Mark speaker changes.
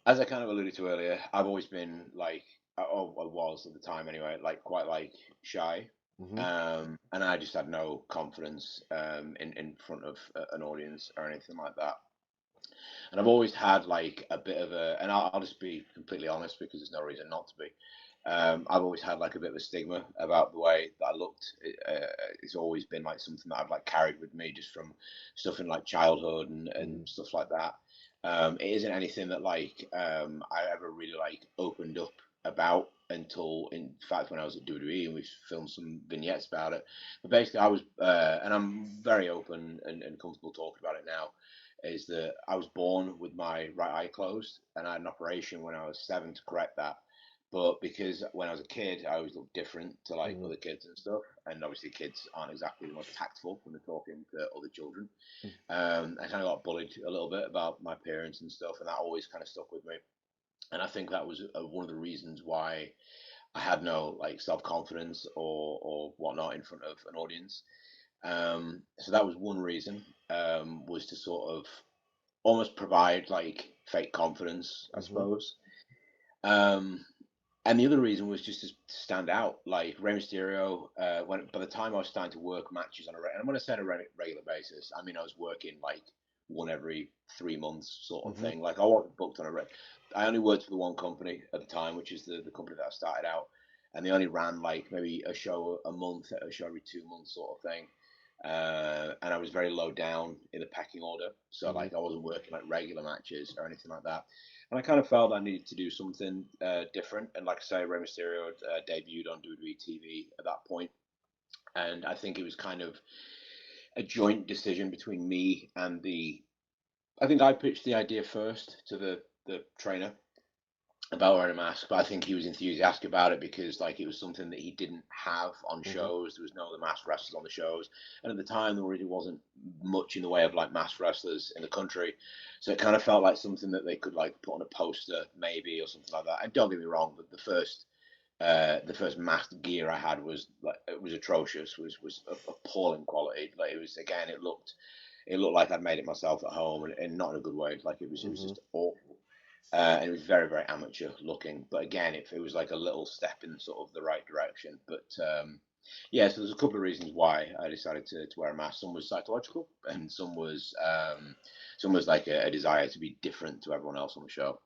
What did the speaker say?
Speaker 1: as I kind of alluded to earlier, I've always been like, I was at the time anyway, like quite like shy.
Speaker 2: Hmm.
Speaker 1: And I just had no confidence in front of an audience or anything like that. And I've always had like a bit of a, and I'll just be completely honest because there's no reason not to be. I've always had like a bit of a stigma about the way that I looked. It's always been like something that I've like carried with me just from stuff in like childhood and
Speaker 2: Hmm.
Speaker 1: stuff like that. It isn't anything that like I ever really like opened up about until, in fact, when I was at WWE and we filmed some vignettes about it. But basically, I was, and I'm very open and comfortable talking about it now, is that I was born with my right eye closed, and I had an operation when I was 7 to correct that. But because when I was a kid, I always looked different to like
Speaker 2: Hmm.
Speaker 1: other kids and stuff, and obviously kids aren't exactly the most tactful when they're talking to other children. I kind of got bullied a little bit about my parents and stuff, and that always kind of stuck with me. And I think that was one of the reasons why I had no like self confidence or whatnot in front of an audience. So that was one reason, was to sort of almost provide like fake confidence, I
Speaker 2: Hmm.
Speaker 1: suppose. Um, and the other reason was just to stand out. Like Rey Mysterio, when by the time I was starting to work matches on and when I say on a regular basis, I mean I was working like one every 3 months sort of
Speaker 2: Hmm.
Speaker 1: thing. Like I wasn't booked on I only worked for the one company at the time, which is the company that I started out, and they only ran like maybe a show a month, a show every 2 months sort of thing. And I was very low down in the pecking order, so
Speaker 2: Hmm.
Speaker 1: like I wasn't working like regular matches or anything like that. And I kind of felt I needed to do something different. And like I say, Rey Mysterio debuted on WWE TV at that point, and I think it was kind of a joint decision between me and the. I think I pitched the idea first to the trainer about wearing a mask, but I think he was enthusiastic about it because like it was something that he didn't have on
Speaker 2: Hmm.
Speaker 1: shows. There was no other masked wrestlers on the shows, and at the time there really wasn't much in the way of like masked wrestlers in the country. So it kind of felt like something that they could like put on a poster maybe or something like that. And don't get me wrong, but the first masked gear I had was like it was atrocious, was appalling quality. Like it was again, it looked like I'd made it myself at home, and not in a good way. Like it was
Speaker 2: Hmm.
Speaker 1: just awful. And it was very, very amateur looking. But again, it was like a little step in sort of the right direction. But yeah, so there's a couple of reasons why I decided to wear a mask. Some was psychological, and some was like a desire to be different to everyone else on the show.